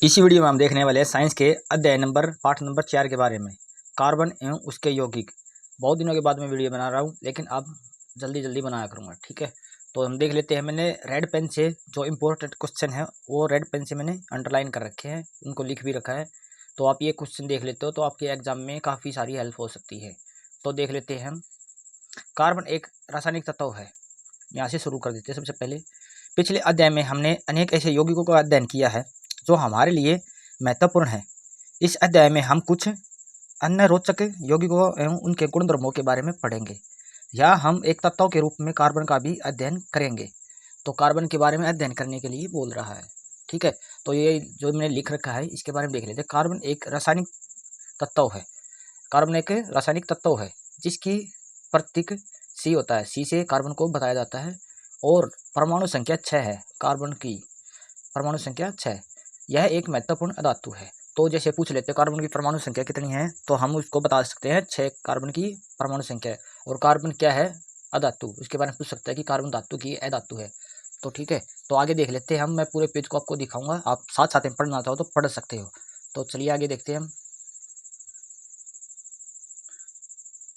इसी वीडियो में हम देखने वाले हैं साइंस के अध्याय नंबर पाठ नंबर 4 के बारे में, कार्बन एवं उसके यौगिक। बहुत दिनों के बाद मैं वीडियो बना रहा हूँ, लेकिन अब जल्दी जल्दी बनाया करूँगा, ठीक है। तो हम देख लेते हैं। मैंने रेड पेन से जो इम्पोर्टेंट क्वेश्चन है वो रेड पेन से मैंने अंडरलाइन कर रखे हैं, उनको लिख भी रखा है। तो आप ये क्वेश्चन देख लेते हो तो आपके एग्जाम में काफ़ी सारी हेल्प हो सकती है। तो देख लेते हैं हम। कार्बन एक रासायनिक तत्व है। यहाँ से शुरू कर देते हैं। सबसे पहले पिछले अध्याय में हमने अनेक ऐसे यौगिकों का अध्ययन किया है जो हमारे लिए महत्वपूर्ण है। इस अध्याय में हम कुछ अन्य रोचक यौगिकों एवं उनके गुणधर्मों के बारे में पढ़ेंगे, या हम एक तत्व के रूप में कार्बन का भी अध्ययन करेंगे। तो कार्बन के बारे में अध्ययन करने के लिए बोल रहा है, ठीक है। तो ये जो मैंने लिख रखा है इसके बारे में देख लेते हैं। कार्बन एक रासायनिक तत्व है। कार्बन एक रासायनिक तत्व है जिसकी प्रतीक सी होता है। सी से कार्बन को बताया जाता है और परमाणु संख्या 6 है। कार्बन की परमाणु संख्या 6। यह एक महत्वपूर्ण अधातु है। तो जैसे पूछ लेते हैं कार्बन की परमाणु संख्या कितनी है, तो हम उसको बता सकते हैं 6 कार्बन की परमाणु संख्या है। और कार्बन क्या है? अधातु। उसके बारे में पूछ सकता है कि कार्बन धातु की अधातु है। तो ठीक है, तो आगे देख लेते हैं हम। मैं पूरे पेज को आपको दिखाऊंगा, आप साथ साथ में पढ़ना चाहो तो पढ़ सकते हो। तो चलिए आगे देखते हैं हम,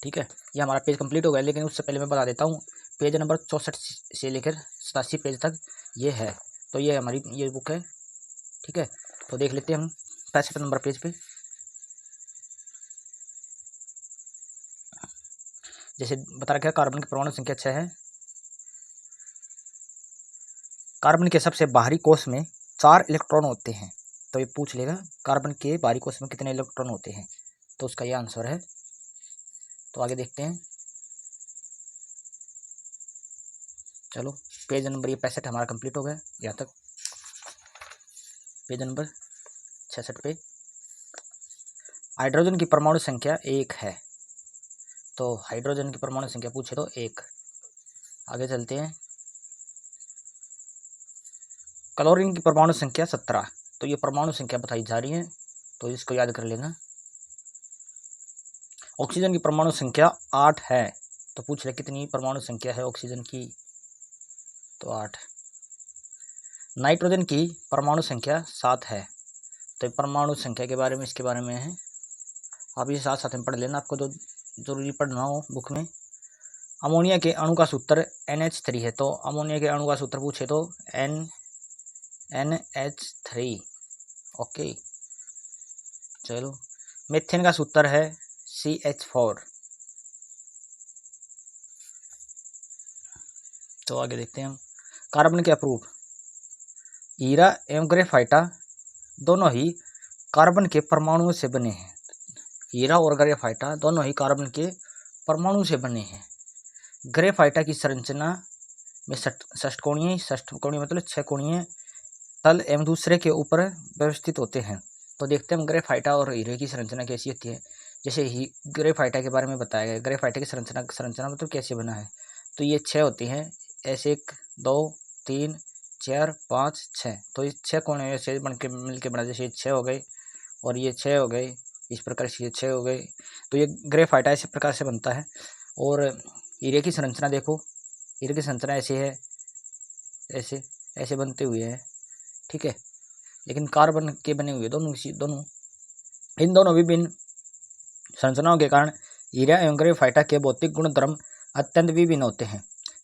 ठीक है। ये हमारा पेज कंप्लीट हो गया, लेकिन उससे पहले मैं बता देता हूँ पेज नंबर 64 से लेकर 87 पेज तक ये है। तो ये हमारी ये बुक है, ठीक है। तो देख लेते हैं हम 65 नंबर पेज पे। जैसे बता रखा है कार्बन की परमाणु संख्या 6 है। कार्बन के सबसे बाहरी कोश में 4 इलेक्ट्रॉन होते हैं। तो ये पूछ लेगा कार्बन के बाहरी कोश में कितने इलेक्ट्रॉन होते हैं, तो उसका ये आंसर है। तो आगे देखते हैं। चलो पेज नंबर ये 65 हमारा कंप्लीट हो गया यहाँ तक। पेज नंबर 66 पे हाइड्रोजन की परमाणु संख्या 1 है। तो हाइड्रोजन की परमाणु संख्या पूछे तो 1। आगे चलते हैं। क्लोरीन की परमाणु संख्या 17। तो ये परमाणु संख्या बताई जा रही है, तो इसको याद कर लेना। ऑक्सीजन की परमाणु संख्या 8 है। तो पूछ रहे कितनी परमाणु संख्या है ऑक्सीजन की, तो 8। नाइट्रोजन की परमाणु संख्या 7 है। तो परमाणु संख्या के बारे में इसके बारे में है, आप ये साथ साथ में पढ़ लेना, आपको जो जरूरी पढ़ना हो बुक में। अमोनिया के अणु का सूत्र NH3 है। तो अमोनिया के अणु का सूत्र पूछे तो NH3। ओके, चलो। मीथेन का सूत्र है CH4। तो आगे देखते हैं हम। कार्बन के अपरूप हीरा एवं ग्रेफाइटा दोनों ही कार्बन के परमाणुओं से बने हैं। हीरा और ग्रेफाइटा दोनों ही कार्बन के परमाणु से बने हैं। ग्रेफाइटा की संरचना में षटकोणीय मतलब 6 कोणीय तल एवं दूसरे के ऊपर व्यवस्थित होते हैं। तो देखते हैं हम ग्रेफाइटा और हीरे की संरचना कैसी होती है। जैसे ही ग्रेफाइटा के बारे में बताया गया, ग्रेफाइटा की संरचना मतलब कैसे बना है। तो ये 6 होती हैं, ऐसे 1 2 3 4 5 6। तो ये 6 कोण से बन के मिल के बना, जैसे ये 6 हो गए और ये 6 हो गए, इस प्रकार से ये 6 हो गए। तो ये ग्रेफाइटा इस प्रकार से बनता है। और हीरे की संरचना देखो, हीरे की संरचना ऐसे है, ऐसे ऐसे बनते हुए है, ठीक है। लेकिन कार्बन के बने हुए दोनों इन दोनों विभिन्न संरचनाओं के कारण हीरा एवं ग्रेफाइटा के भौतिक गुणधर्म अत्यंत विभिन्न होते हैं,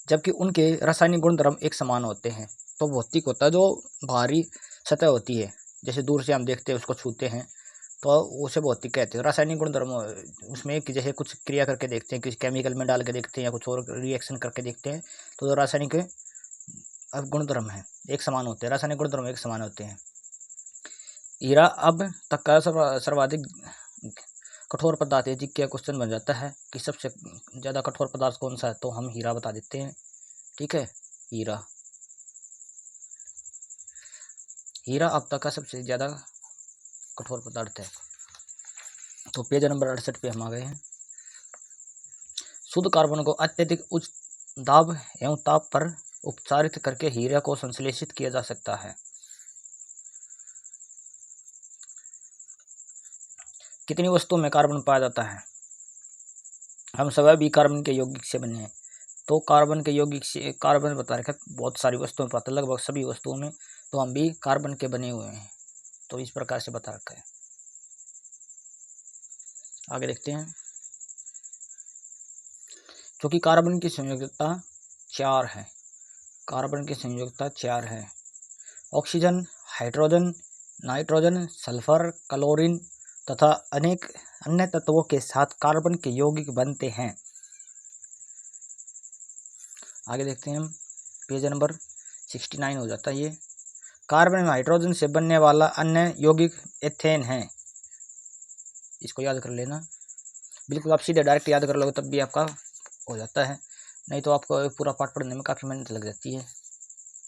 जबकि उनके रासायनिक गुणधर्म एक समान होते हैं। तो भौतिक होता है जो बाहरी सतह होती है, जैसे दूर से हम देखते हैं उसको छूते हैं तो उसे भौतिक कहते हैं। रासायनिक गुणधर्म उसमें कि जैसे कुछ क्रिया करके देखते हैं, किसी केमिकल में डाल के देखते हैं या कुछ और रिएक्शन करके देखते हैं, तो रासायनिक गुणधर्म है एक समान होते हैं, रासायनिक गुणधर्म एक समान होते हैं। हीरा अब तक का सर्वाधिक कठोर पदार्थ है। जी क्या क्वेश्चन बन जाता है कि सबसे ज़्यादा कठोर पदार्थ कौन सा है, तो हम हीरा बता देते हैं, ठीक है। हीरा अब तक का सबसे ज़्यादा कठोर पदार्थ है। तो पेज नंबर 68 पे हम आ गए हैं। शुद्ध कार्बन को अत्यधिक उच्च दाब एवं ताप पर उपचारित करके हीरा को संश्लेषित किया जा सकता है। कितनी वस्तुओं में कार्बन पाया जाता है? हम सभी भी कार्बन के यौगिक से बने हैं। तो कार्बन के यौगिक से कार्बन बता रखा बहुत सारी वस्तुओं में पाता है, लगभग सभी वस्तुओं में। तो हम भी कार्बन के बने हुए हैं। तो इस प्रकार से बता रखा है। आगे देखते हैं। क्योंकि कार्बन की संयोजकता 4 है, कार्बन की संयोजकता 4 है। Oxygen, hydrogen, nitrogen, sulphur, chlorine तथा अनेक अन्य तत्वों के साथ कार्बन के यौगिक बनते हैं। आगे देखते हैं हम, पेज नंबर 69 हो जाता है ये। कार्बन में हाइड्रोजन से बनने वाला अन्य यौगिक एथेन है। इसको याद कर लेना, बिल्कुल आप सीधे डायरेक्ट याद कर लोगे तब भी आपका हो जाता है, नहीं तो आपको पूरा पाठ पढ़ने में काफ़ी मेहनत लग जाती है।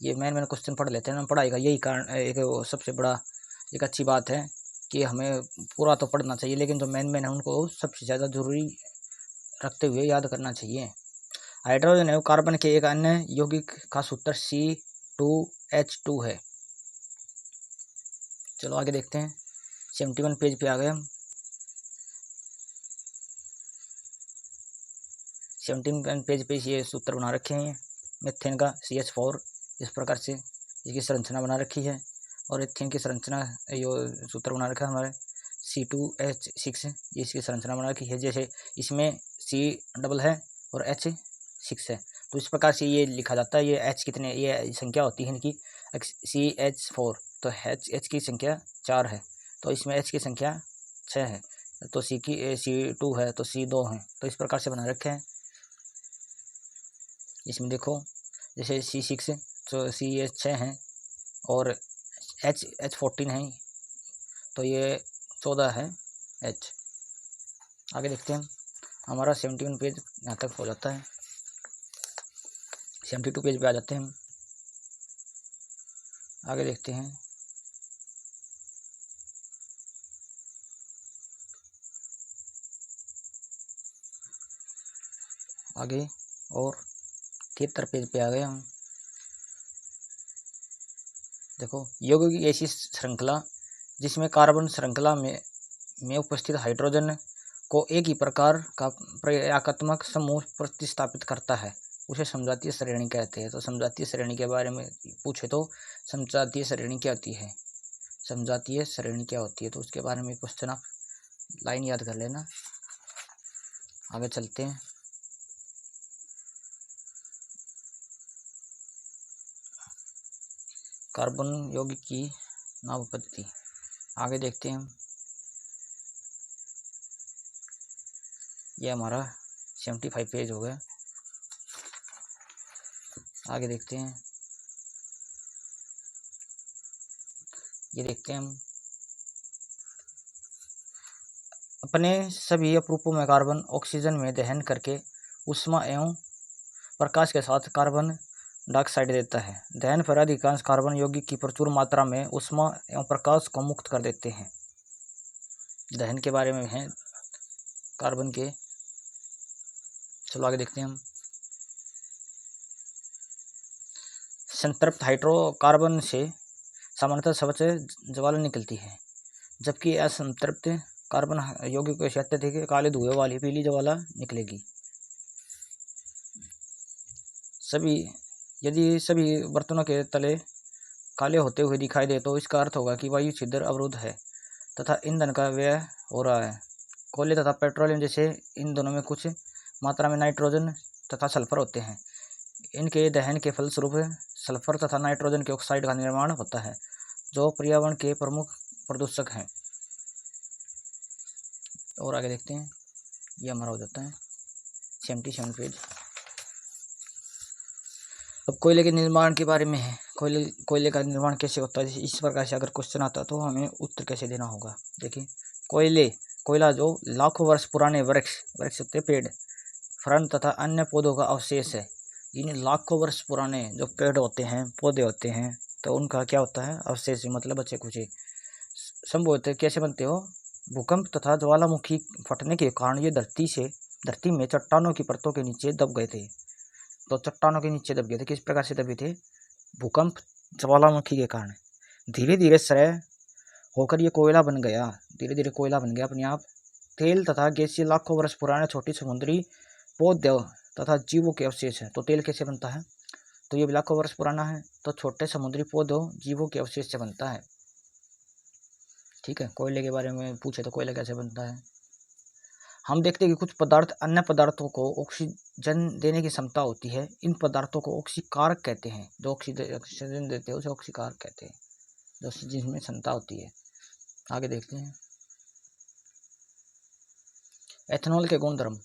ये मेन क्वेश्चन पढ़ लेते हैं ना पढ़ाई का, यही कारण एक सबसे बड़ा एक अच्छी बात है कि हमें पूरा तो पढ़ना चाहिए, लेकिन जो मेन है उनको सबसे ज़्यादा जरूरी रखते हुए याद करना चाहिए। हाइड्रोजन एवं कार्बन के एक अन्य यौगिक का सूत्र C2H2 है। चलो आगे देखते हैं, 71 पेज पे आ गए हम। 17 पेज पे ये सूत्र बना रखे हैं मेथेन का CH4, इस प्रकार से इसकी संरचना बना रखी है। और एथेन की संरचना यो सूत्र बना रखा है हमारे C2H6, ये इसकी संरचना बना रखी है। जैसे इसमें C डबल है और H6 है, तो इस प्रकार से ये लिखा जाता है। ये H कितने, ये संख्या होती है इनकी CH4, तो H की संख्या 4 है, तो इसमें H की संख्या 6 है, तो C2 है तो C 2 है, तो इस प्रकार से बना रखे हैं। इसमें देखो जैसे C6 तो CH6 है और H14 है, तो ये 14 है H। आगे देखते हैं, हमारा 71 पेज यहाँ तक हो जाता है। 72 पेज पे आ जाते हैं हम। आगे देखते हैं, आगे और 73 पेज पे आ गए हम। देखो, यौगिक की ऐसी श्रृंखला जिसमें कार्बन श्रृंखला में उपस्थित हाइड्रोजन को एक ही प्रकार का प्रयागात्मक समूह प्रतिस्थापित करता है, उसे समजातीय श्रेणी कहते हैं। तो समजातीय श्रेणी के बारे में पूछे तो समजातीय श्रेणी क्या होती है, समजातीय श्रेणी क्या होती है, तो उसके बारे में क्वेश्चन आप लाइन याद कर लेना। आगे चलते हैं, कार्बन यौगिक की नाम पद्धति। आगे देखते हैं, ये हमारा 75 पेज हो गया। आगे देखते हैं, ये देखते हैं हम, अपने सभी अपरूपों में कार्बन ऑक्सीजन में दहन करके ऊष्मा एवं प्रकाश के साथ कार्बन डाइऑक्साइड देता है। दहन पर अधिकांश कार्बन यौगिक की प्रचुर मात्रा में ऊष्मा एवं प्रकाश को मुक्त कर देते हैं। दहन के बारे में है कार्बन के। चलो आगे देखते हैं हम, संतृप्त हाइड्रोकार्बन से सामान्यतः सबसे ज्वाला निकलती है, जबकि असंतृप्त कार्बन यौगिकों से अत्यधिक काले धुएं वाली पीली ज्वाला निकलेगी। यदि सभी बर्तनों के तले काले होते हुए दिखाई दे तो इसका अर्थ होगा कि वायु छिद्र अवरुद्ध है तथा ईंधन का व्यय हो रहा है। कोयले तथा पेट्रोलियम जैसे ईंधनों में कुछ मात्रा में नाइट्रोजन तथा सल्फर होते हैं। इनके दहन के फलस्वरूप सल्फर तथा नाइट्रोजन के ऑक्साइड का निर्माण होता है, जो पर्यावरण के प्रमुख प्रदूषक हैं। और आगे देखते हैं, ये हमारा हो जाता है 77 पेज। अब कोयले के निर्माण के बारे में है। कोयले का निर्माण कैसे होता है, इस प्रकार से अगर क्वेश्चन आता तो हमें उत्तर कैसे देना होगा। देखिए, कोयला जो लाखों वर्ष पुराने वृक्ष होते पेड़, फर्न तथा अन्य पौधों का अवशेष है। इन लाखों वर्ष पुराने जो पेड़ होते हैं, पौधे होते हैं, तो उनका क्या होता है, अवशेष, मतलब बचे कुचे संभवतः कैसे बनते हो, भूकंप तथा ज्वालामुखी फटने के कारण ये धरती में चट्टानों की परतों के नीचे दब गए थे। तो चट्टानों के नीचे दब गए थे, किस प्रकार से दबे थे, भूकंप ज्वालामुखी के कारण। धीरे धीरे क्षय होकर ये कोयला बन गया, धीरे धीरे कोयला बन गया अपने आप। तेल तथा गैसीय लाखों वर्ष पुराने छोटी समुद्री पौधों तथा जीवों के अवशेष है। तो तेल कैसे बनता है, तो ये लाखों वर्ष पुराना है, तो छोटे समुद्री पौधों जीवों के अवशेष से बनता है। ठीक है, कोयले के बारे में पूछे तो कोयला कैसे बनता है। हम देखते हैं कि कुछ पदार्थ अन्य पदार्थों को ऑक्सीजन देने की क्षमता होती है। इन पदार्थों को ऑक्सीकारक कहते हैं। जो ऑक्सीजन देते हैं उसे ऑक्सीकारक कहते हैं, जो जिसमें क्षमता होती है। आगे देखते हैं एथेनॉल के गुणधर्म।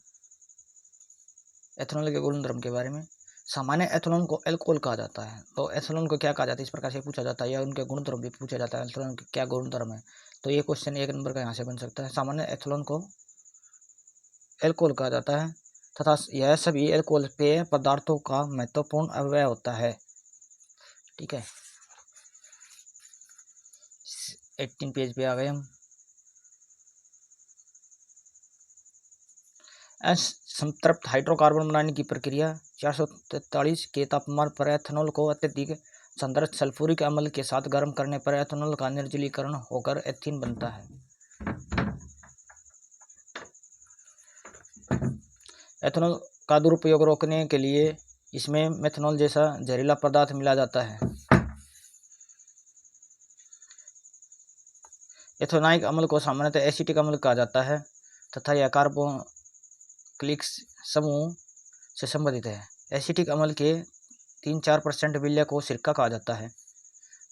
एथेनॉल के गुणधर्म के बारे में, सामान्य एथेनॉल को एल्कोहल कहा जाता है। तो एथेनॉल को क्या कहा जाता है, इस प्रकार से पूछा जाता है, या उनके गुणधर्म भी पूछा जाता है, एथेनॉल के क्या गुणधर्म है। तो ये क्वेश्चन 1 नंबर का यहाँ से बन सकता है। सामान्य एथेनॉल को एल्कोहल कहा जाता है तथा यह सभी एल्कोहल पेय पदार्थों का महत्वपूर्ण अवयव होता है। ठीक है, 18 पेज पे आ गए हम। संतृप्त हाइड्रोकार्बन बनाने की प्रक्रिया 443 के तापमान पर एथेनॉल को अत्यधिक संतृप्त सल्फ्यूरिक अम्ल के साथ गर्म करने पर एथेनॉल का निर्जलीकरण होकर एथीन बनता है। एथेनॉल का दुरुपयोग रोकने के लिए इसमें मेथनॉल जैसा जहरीला पदार्थ मिला जाता है। एथेनॉइक अम्ल को सामान्यतः एसिटिक अम्ल कहा जाता है तथा यह कार्बोक्सिलिक समूह से संबंधित है। एसिटिक अम्ल के 3-4% विलय को सिरका कहा जाता है।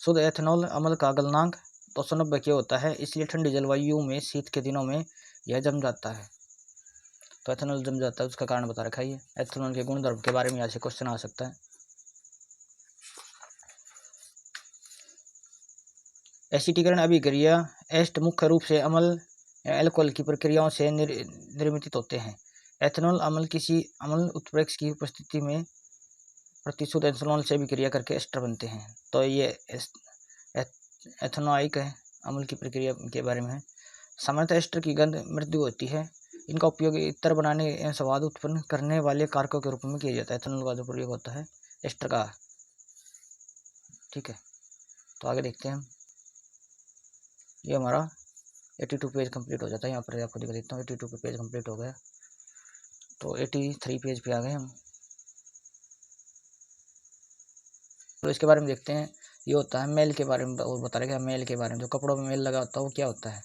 शुद्ध एथेनॉल अम्ल का गलनांक 290 के होता है, इसलिए ठंडी जलवायु में शीत के दिनों में यह जम जाता है। तो एथेनॉल जम जाता है, उसका कारण बता रखा है। एथेनॉल के गुणधर्म के बारे में यहाँ से क्वेश्चन आ सकता है। एसिटीकरण अभिक्रिया एस्ट मुख्य रूप से अम्ल एल्कोहल की प्रक्रियाओं से निर्मित होते हैं। एथेनॉल अम्ल किसी अम्ल उत्प्रेरक की उपस्थिति में प्रतिशुद्ध एथेनॉल से अभिक्रिया करके एस्टर बनते हैं। तो ये एथेनॉइक अम्ल की प्रक्रिया के बारे में है। सामान्यतः एस्टर की गंध मृदु होती है। इनका उपयोग इत्र बनाने एवं स्वाद उत्पन्न करने वाले कारकों के रूप में किया जाता है। एथेनॉल का जो प्रयोग होता है एस्टर का। ठीक है, तो आगे देखते हैं हम। ये हमारा 82 पेज कंप्लीट हो जाता है। यहाँ पर आपको दिखा देता हूँ 82 पेज कंप्लीट हो गया। तो 83 पेज पे आ गए हम। तो इसके बारे में देखते हैं। ये होता है मेल के बारे में, और बता रहे मेल के बारे में। जो कपड़ों में मेल लगा होता है वो क्या होता है।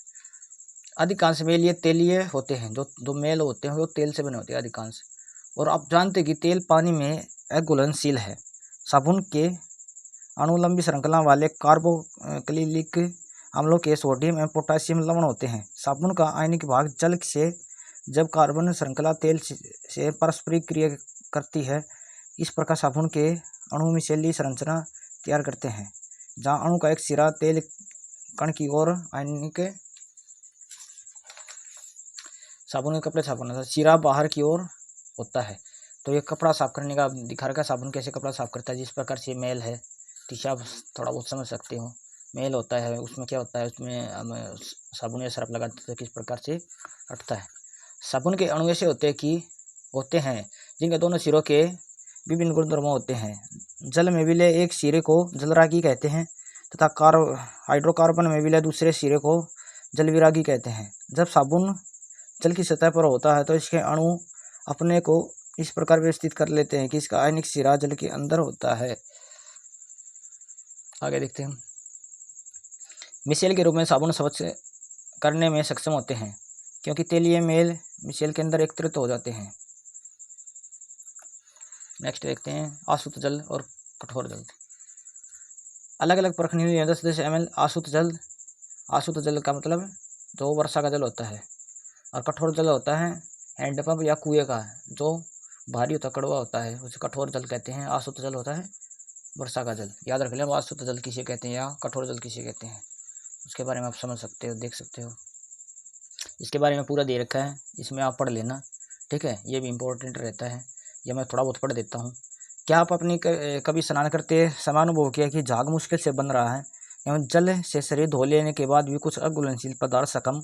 अधिकांश मेल ये तेलीय होते हैं। जो मेल होते हैं वो तेल से बने होते हैं अधिकांश। और आप जानते हैं कि तेल पानी में अघुलनशील है। साबुन के अणु लंबी श्रृंखला वाले कार्बोक्सिलिक अम्लों के सोडियम एवं पोटासियम लवण होते हैं। साबुन का आयनिक भाग जल से जब कार्बन श्रृंखला तेल से पारस्परिक क्रिया करती है, इस प्रकार साबुन के अणु मिशेली संरचना तैयार करते हैं, जहाँ अणु का एक सिरा तेल कण की ओर आयनिक साबुन के कपड़े साफ करना, सिरा बाहर की ओर होता है। तो ये कपड़ा साफ करने का दिखा रखा है, साबुन कैसे कपड़ा साफ करता है। जिस प्रकार से मेल है, तो आप थोड़ा बहुत समझ सकते हो। मेल होता है, उसमें क्या होता है, उसमें हम साबुन या सरफ लगाते हैं तो किस प्रकार से हटता है। साबुन के अणु ऐसे होते हैं जिनके दोनों सिरों के विभिन्न गुणधर्म होते हैं। जल में विलय एक सिरे को जलरागी कहते हैं तथा हाइड्रोकार्बन में विलय दूसरे सिरे को जलविरागी कहते हैं। जब साबुन जल की सतह पर होता है तो इसके अणु अपने को इस प्रकार व्यवस्थित कर लेते हैं कि इसका आयनिक सिरा जल के अंदर होता है। आगे देखते हैं। मिशेल के रूप में साबुन स्वच्छ करने में सक्षम होते हैं क्योंकि तेलीय मेल मिशेल के अंदर एकत्रित हो जाते हैं। नेक्स्ट देखते हैं आशुत जल और कठोर जल। अलग अलग परखनी हुई 10 ml आशुत जल। आशुत जल का मतलब जो वर्षा का जल होता है, और कठोर जल होता है हैंडपंप या कुएं का, जो भारी होता कड़वा होता है, उसे कठोर जल कहते हैं। आशुत जल होता है वर्षा का जल। याद रख लें, आशुत जल किसे कहते हैं या कठोर जल किसे कहते हैं, उसके बारे में आप समझ सकते हो, देख सकते हो। इसके बारे में पूरा दे रखा है, इसमें आप पढ़ लेना। ठीक है, ये भी इम्पोर्टेंट रहता है। ये मैं थोड़ा बहुत पढ़ देता हूँ। क्या आप अपनी कभी स्नान करते समय अनुभव किया कि झाग मुश्किल से बन रहा है एवं जल से शरीर धो लेने के बाद भी कुछ अघुलनशील पदार्थ सकम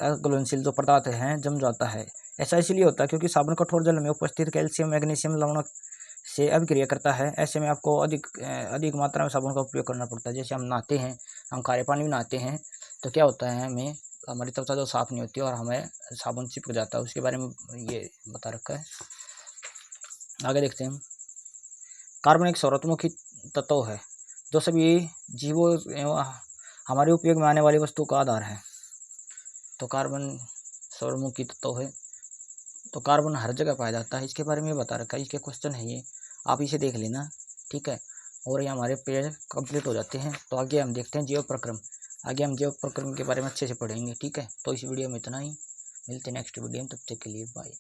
अघुलनशील जो पदार्थ हैं जम जाता है। ऐसा इसलिए होता है क्योंकि साबुन कठोर जल में उपस्थित कैल्शियम मैग्नीशियम लवण से अभिक्रिया करता है। ऐसे में आपको अधिक मात्रा में साबुन का उपयोग करना पड़ता है। जैसे हम नहाते हैं, हम खारे पानी में नहाते हैं तो क्या होता है, हमें हमारी त्वचा जो साफ़ नहीं होती और हमें साबुन चिपक जाता है। उसके बारे में ये बता रखा है। आगे देखते हैं। कार्बन एक सर्वतोमुखी तत्व है जो सभी जीवों एवं हमारे उपयोग में आने वाली वस्तु का आधार है। तो कार्बन सर्वमुखी तत्व है, तो कार्बन हर जगह पाया जाता है। इसके बारे में बता रखा है, इसके क्वेश्चन है ये, आप इसे देख लेना, ठीक है। और ये हमारे पेज कंप्लीट हो जाते हैं। तो आगे हम देखते हैं जैव प्रक्रम। आगे हम जैव प्रक्रम के बारे में अच्छे से पढ़ेंगे, ठीक है। तो इस वीडियो में इतना ही, मिलते हैं नेक्स्ट वीडियो में, तब तक के लिए बाय।